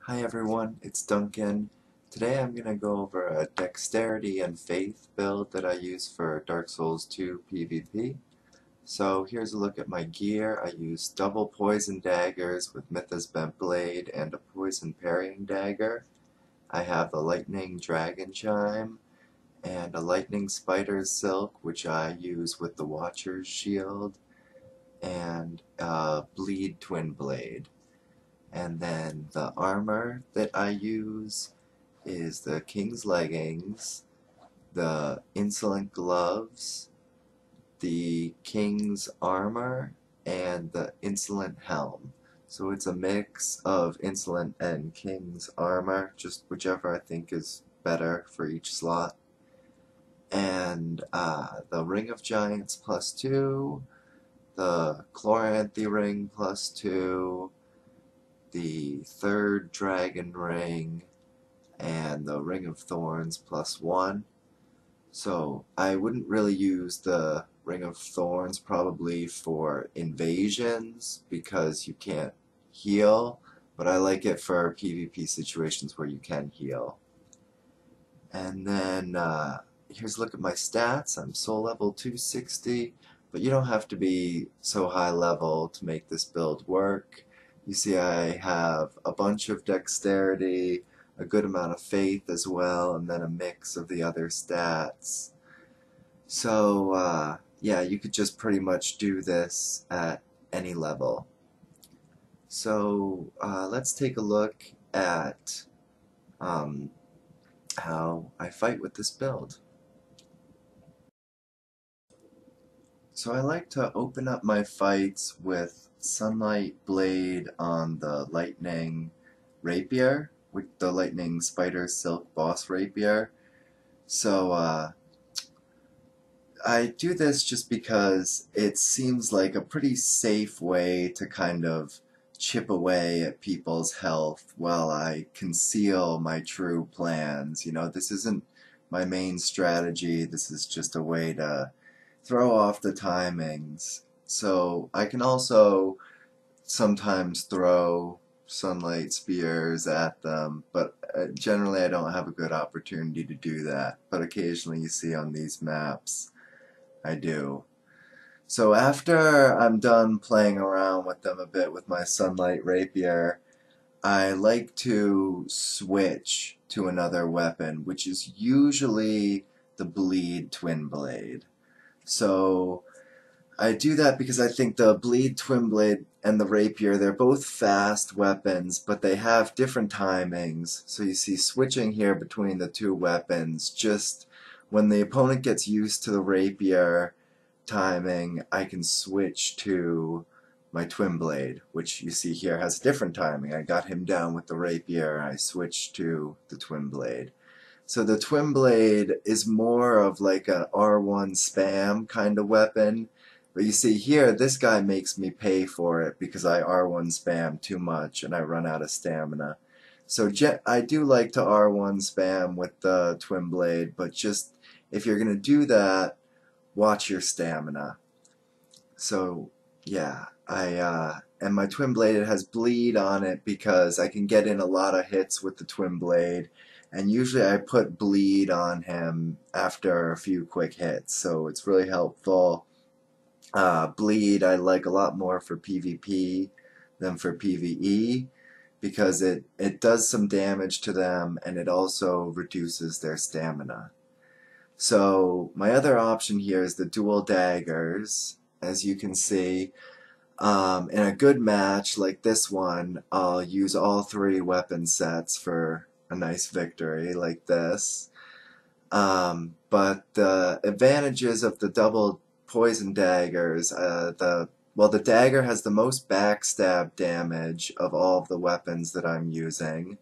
Hi everyone, it's Duncan. Today I'm going to go over a dexterity and faith build that I use for Dark Souls 2 PvP. So here's a look at my gear. I use double poison daggers with Mythos bent blade and a poison parrying dagger. I have the lightning dragon chime and a lightning spider's silk, which I use with the watcher's shield, and bleed Twinblade. And then the armor that I use is the King's Leggings, the Insolent Gloves, the King's Armor, and the Insolent Helm. So it's a mix of Insolent and King's Armor, just whichever I think is better for each slot. And the Ring of Giants +2, the Chloranthy Ring +2, the third dragon ring, and the Ring of Thorns +1. So I wouldn't really use the Ring of Thorns probably for invasions because you can't heal, but I like it for PvP situations where you can heal. And then here's a look at my stats. I'm soul level 260, but you don't have to be so high level to make this build work. You see I have a bunch of dexterity, a good amount of faith as well, and then a mix of the other stats. So yeah, you could just pretty much do this at any level. So let's take a look at how I fight with this build. So I like to open up my fights with Sunlight Blade on the Lightning Rapier, with the Lightning Spider Silk Boss Rapier. So I do this just because it seems like a pretty safe way to kind of chip away at people's health while I conceal my true plans. You know, this isn't my main strategy, this is just a way to throw off the timings. So I can also sometimes throw sunlight spears at them, but generally I don't have a good opportunity to do that. But occasionally you see on these maps I do. So after I'm done playing around with them a bit with my sunlight rapier, I like to switch to another weapon, which is usually the bleed Twinblade. So I do that because I think the bleed Twinblade and the rapier, they're both fast weapons, but they have different timings. So you see switching here between the two weapons, just when the opponent gets used to the rapier timing, I can switch to my Twinblade, which you see here has different timing. I got him down with the rapier, I switched to the Twinblade. So the Twinblade is more of like a R1 spam kind of weapon. But you see here, this guy makes me pay for it because I R1 spam too much and I run out of stamina. So I do like to R1 spam with the Twinblade, but just if you're going to do that, watch your stamina. So yeah, and my Twinblade, it has bleed on it because I can get in a lot of hits with the Twinblade. And usually I put bleed on him after a few quick hits, so it's really helpful. Bleed I like a lot more for PvP than for PvE because it does some damage to them and it also reduces their stamina. So my other option here is the dual daggers. As you can see, in a good match like this one, I'll use all three weapon sets for a nice victory like this. But the advantages of the double poison daggers, the dagger has the most backstab damage of all of the weapons that I'm using.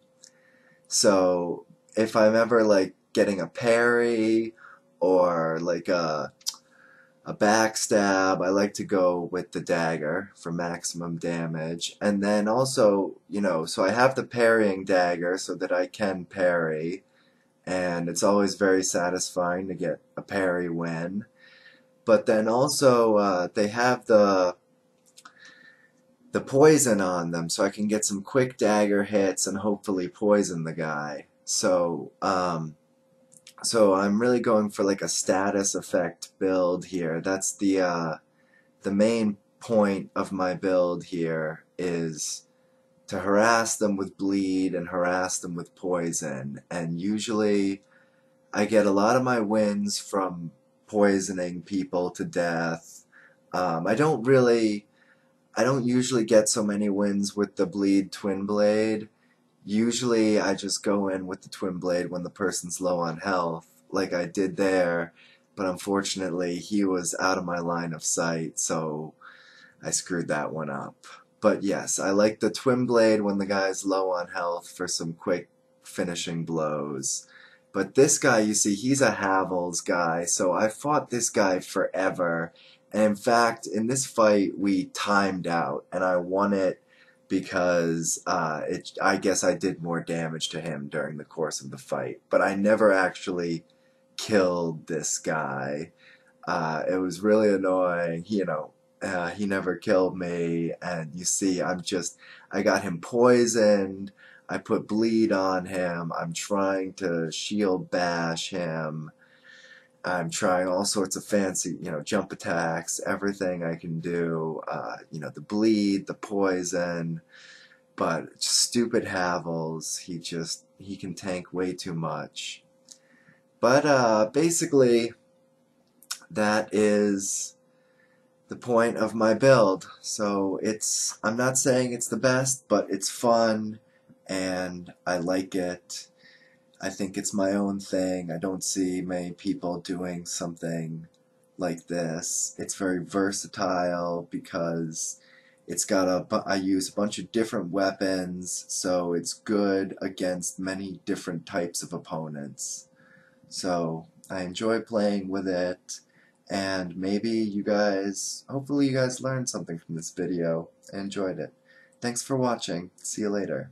So if I'm ever like getting a parry or like a backstab, I like to go with the dagger for maximum damage. And then also, you know, so I have the parrying dagger so that I can parry, and it's always very satisfying to get a parry win. But then also they have the the poison on them so I can get some quick dagger hits and hopefully poison the guy. So I'm really going for like a status effect build here. That's the main point of my build here, is to harass them with bleed and harass them with poison. And usually I get a lot of my wins from poisoning people to death. I don't usually get so many wins with the bleed Twinblade. Usually I just go in with the Twinblade when the person's low on health, like I did there, but unfortunately he was out of my line of sight, so I screwed that one up. But yes, I like the Twinblade when the guy's low on health for some quick finishing blows. But this guy, you see, he's a Havels guy, so I fought this guy forever. And in fact, in this fight, we timed out, and I won it because I guess I did more damage to him during the course of the fight. But I never actually killed this guy. It was really annoying. He never killed me, and you see, I got him poisoned. I put bleed on him. I'm trying to shield bash him. I'm trying all sorts of fancy, jump attacks, everything I can do. The bleed, the poison, but stupid Havels, he can tank way too much. But basically, that is the point of my build. So I'm not saying it's the best, but it's fun, and I like it. I think it's my own thing. I don't see many people doing something like this. It's very versatile because I use a bunch of different weapons, so it's good against many different types of opponents. So I enjoy playing with it, and hopefully you guys learned something from this video and enjoyed it. Thanks for watching. See you later.